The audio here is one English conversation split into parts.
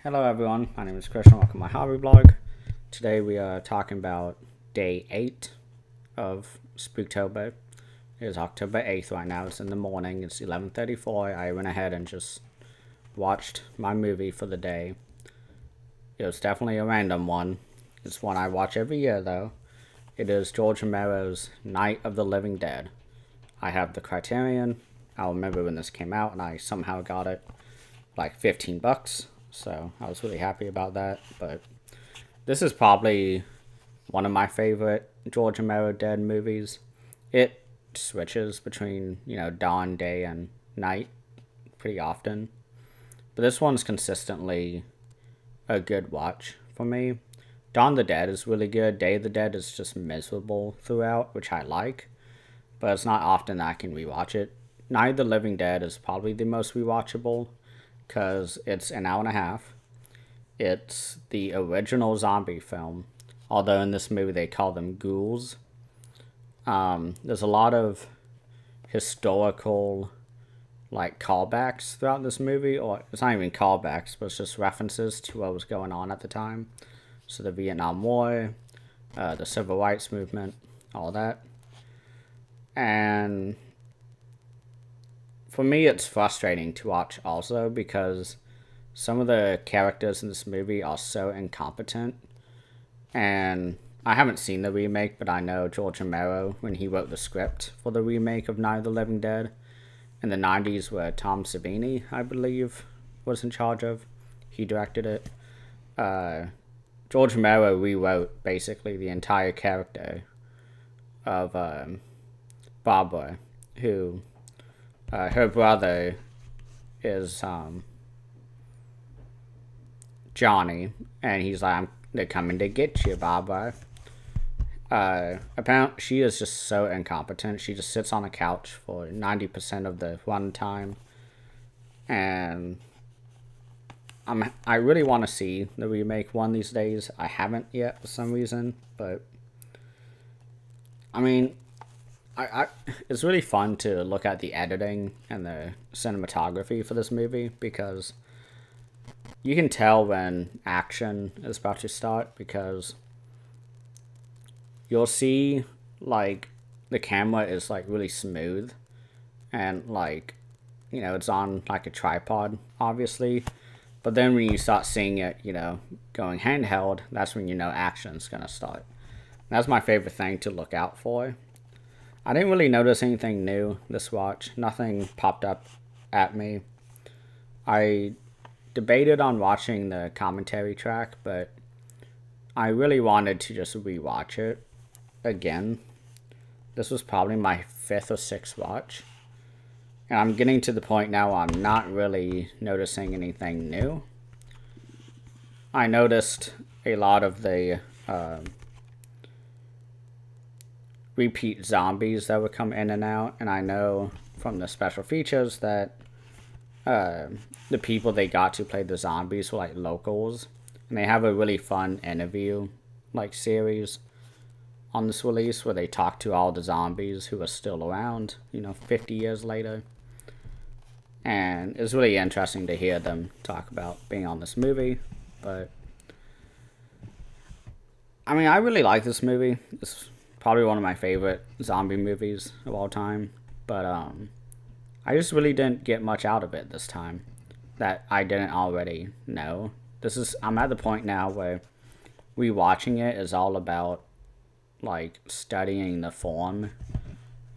Hello everyone, my name is Chris and welcome to my hobby blog. Today we are talking about day 8 of Spooktober. It is October 8th right now, it's in the morning, it's 11:34. I went ahead and just watched my movie for the day. It was definitely a random one. It's one I watch every year though. It is George Romero's Night of the Living Dead. I have the Criterion. I remember when this came out and I somehow got it like 15 bucks. So I was really happy about that. But this is probably one of my favorite George Romero Dead movies. It switches between, dawn, day, and night pretty often. But this one's consistently a good watch for me. Dawn of the Dead is really good. Day of the Dead is just miserable throughout, which I like. But it's not often that I can rewatch it. Night of the Living Dead is probably the most rewatchable, because it's an hour and a half. It's the original zombie film, although in this movie they call them ghouls. There's a lot of historical callbacks throughout this movie, or it's not even callbacks, but it's just references to what was going on at the time. So the Vietnam War, the Civil Rights Movement, all that. And for me, it's frustrating to watch also because some of the characters in this movie are so incompetent. And I haven't seen the remake, but I know George Romero, when he wrote the script for the remake of Night of the Living Dead in the 90s, where Tom Savini, I believe, was in charge of. He directed it. George Romero rewrote basically the entire character of Barbara, who... her brother is Johnny, and he's like, they're coming to get you, Barbara. Apparently, she is just so incompetent. She just sits on a couch for 90% of the run time. And I really want to see the remake one these days. I haven't yet for some reason, but I mean, it's really fun to look at the editing and the cinematography for this movie, because you can tell when action is about to start, because you'll see the camera is really smooth and it's on a tripod obviously, but then when you start seeing it going handheld, that's when action's gonna start. That's my favorite thing to look out for. I didn't really notice anything new this watch. Nothing popped up at me. I debated on watching the commentary track, but I really wanted to just rewatch it again. This was probably my 5th or 6th watch. And I'm getting to the point now where I'm not really noticing anything new. I noticed a lot of the repeat zombies that would come in and out, and I know from the special features that the people they got to play the zombies were locals, and they have a really fun interview series on this release where they talk to all the zombies who are still around 50 years later, and it's really interesting to hear them talk about being on this movie. But I mean, I really like this movie. It's probably one of my favorite zombie movies of all time, but I just really didn't get much out of it this time that I didn't already know. I'm at the point now where rewatching it is all about studying the form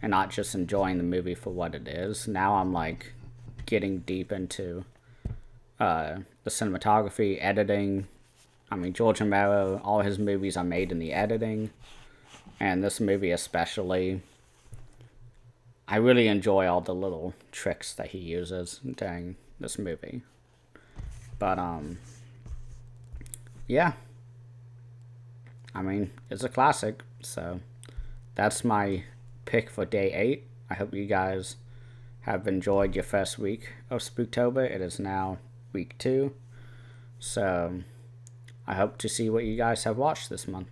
and not just enjoying the movie for what it is. Now I'm getting deep into the cinematography, editing. I mean, George Romero, all his movies are made in the editing. And this movie especially, I really enjoy all the little tricks that he uses during this movie. But, yeah. I mean, it's a classic, so that's my pick for day 8. I hope you guys have enjoyed your first week of Spooktober. It is now week 2. So, I hope to see what you guys have watched this month.